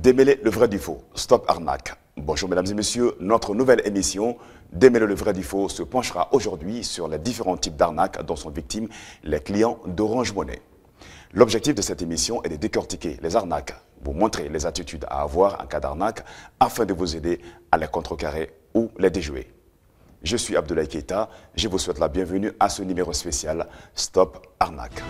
Démêler le vrai du faux, stop arnaque. Bonjour mesdames et messieurs, notre nouvelle émission Démêler le vrai du faux se penchera aujourd'hui sur les différents types d'arnaques dont sont victimes les clients d'Orange Money. L'objectif de cette émission est de décortiquer les arnaques, vous montrer les attitudes à avoir en cas d'arnaque afin de vous aider à les contrecarrer ou les déjouer. Je suis Abdoulaye Keita, je vous souhaite la bienvenue à ce numéro spécial Stop Arnaque.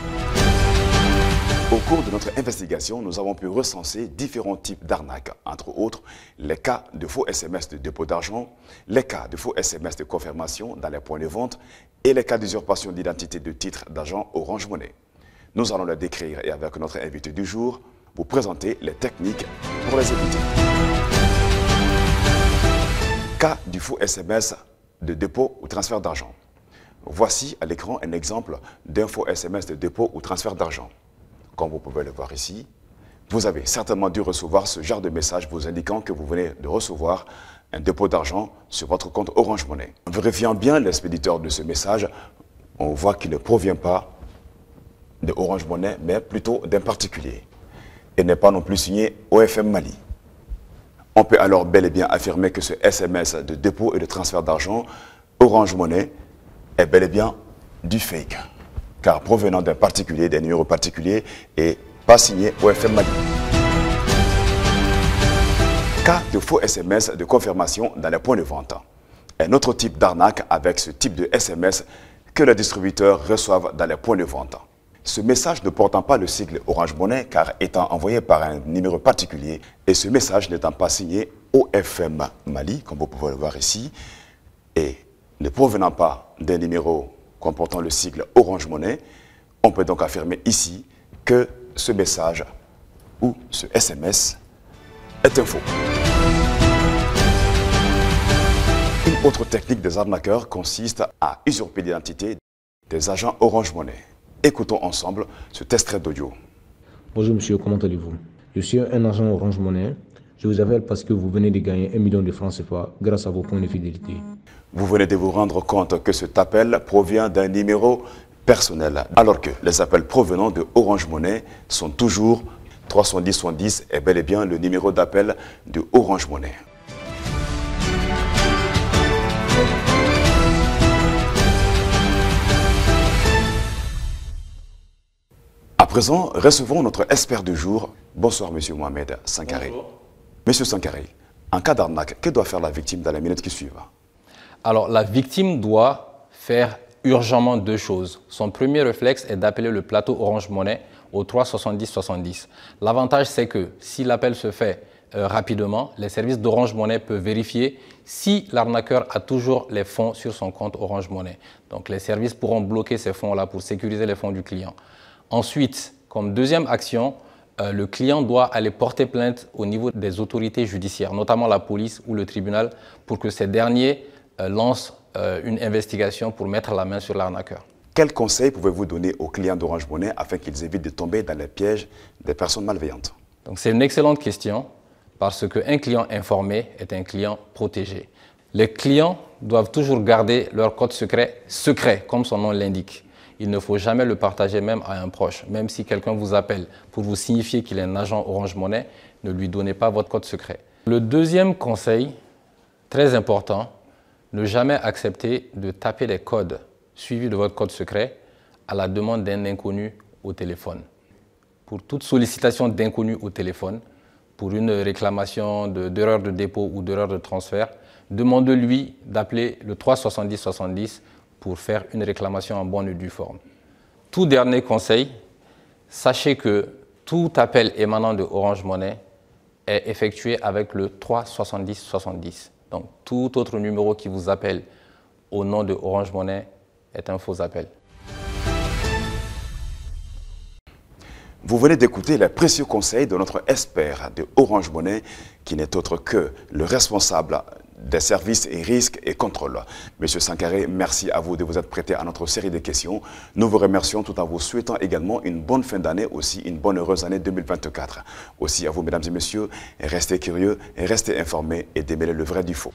Au cours de notre investigation, nous avons pu recenser différents types d'arnaques, entre autres les cas de faux SMS de dépôt d'argent, les cas de faux SMS de confirmation dans les points de vente et les cas d'usurpation d'identité de titres d'argent Orange Money. Nous allons les décrire et avec notre invité du jour, vous présenter les techniques pour les éviter. Cas du faux SMS de dépôt ou transfert d'argent. Voici à l'écran un exemple d'un faux SMS de dépôt ou transfert d'argent. Comme vous pouvez le voir ici, vous avez certainement dû recevoir ce genre de message vous indiquant que vous venez de recevoir un dépôt d'argent sur votre compte Orange Money. En vérifiant bien l'expéditeur de ce message, on voit qu'il ne provient pas de Orange Money, mais plutôt d'un particulier. Et n'est pas non plus signé OFM Mali. On peut alors bel et bien affirmer que ce SMS de dépôt et de transfert d'argent Orange Money est bel et bien du fake, car provenant d'un particulier, d'un numéro particulier et pas signé OFM Mali. Cas de faux SMS de confirmation dans les points de vente. Un autre type d'arnaque avec ce type de SMS que les distributeurs reçoivent dans les points de vente. Ce message ne portant pas le sigle Orange Money car étant envoyé par un numéro particulier et ce message n'étant pas signé OFM Mali, comme vous pouvez le voir ici, et ne provenant pas d'un numéro comportant le sigle Orange Money, on peut donc affirmer ici que ce message ou ce SMS est un faux. Une autre technique des arnaqueurs consiste à usurper l'identité des agents Orange Money. Écoutons ensemble ce extrait d'audio. Bonjour monsieur, comment allez-vous? Je suis un agent Orange Money. Je vous appelle parce que vous venez de gagner 1 million de francs CFA grâce à vos points de fidélité. Vous venez de vous rendre compte que cet appel provient d'un numéro personnel, alors que les appels provenant de Orange Money sont toujours 310 110 et bel et bien le numéro d'appel de Orange Money. À présent, recevons notre expert du jour. Bonsoir, monsieur Mohamed Sankaré. Bonjour. Monsieur Sankaré, en cas d'arnaque, que doit faire la victime dans les minutes qui suivent? Alors, la victime doit faire urgemment 2 choses. Son premier réflexe est d'appeler le plateau Orange Money au 370 70. L'avantage, c'est que si l'appel se fait rapidement, les services d'Orange Money peuvent vérifier si l'arnaqueur a toujours les fonds sur son compte Orange Money. Donc, les services pourront bloquer ces fonds-là pour sécuriser les fonds du client. Ensuite, comme deuxième action, le client doit aller porter plainte au niveau des autorités judiciaires, notamment la police ou le tribunal, pour que ces derniers lancent une investigation pour mettre la main sur l'arnaqueur. Quels conseils pouvez-vous donner aux clients d'Orange Money afin qu'ils évitent de tomber dans les pièges des personnes malveillantes? Donc, c'est une excellente question parce qu'un client informé est un client protégé. Les clients doivent toujours garder leur code secret, comme son nom l'indique. Il ne faut jamais le partager même à un proche. Même si quelqu'un vous appelle pour vous signifier qu'il est un agent Orange Money, ne lui donnez pas votre code secret. Le deuxième conseil, très important, ne jamais accepter de taper les codes suivis de votre code secret à la demande d'un inconnu au téléphone. Pour toute sollicitation d'inconnu au téléphone, pour une réclamation d'erreur de dépôt ou d'erreur de transfert, demandez-lui d'appeler le 370 70 pour faire une réclamation en bonne et due forme. Tout dernier conseil, sachez que tout appel émanant de Orange Money est effectué avec le 370 70. Donc tout autre numéro qui vous appelle au nom de Orange Money est un faux appel. Vous venez d'écouter les précieux conseils de notre expert de Orange Money, qui n'est autre que le responsable des services et risques et contrôles. Monsieur Sankaré, merci à vous de vous être prêté à notre série de questions. Nous vous remercions tout en vous souhaitant également une bonne fin d'année, aussi une bonne heureuse année 2024. Aussi à vous, mesdames et messieurs, restez curieux, restez informés et démêlez le vrai du faux.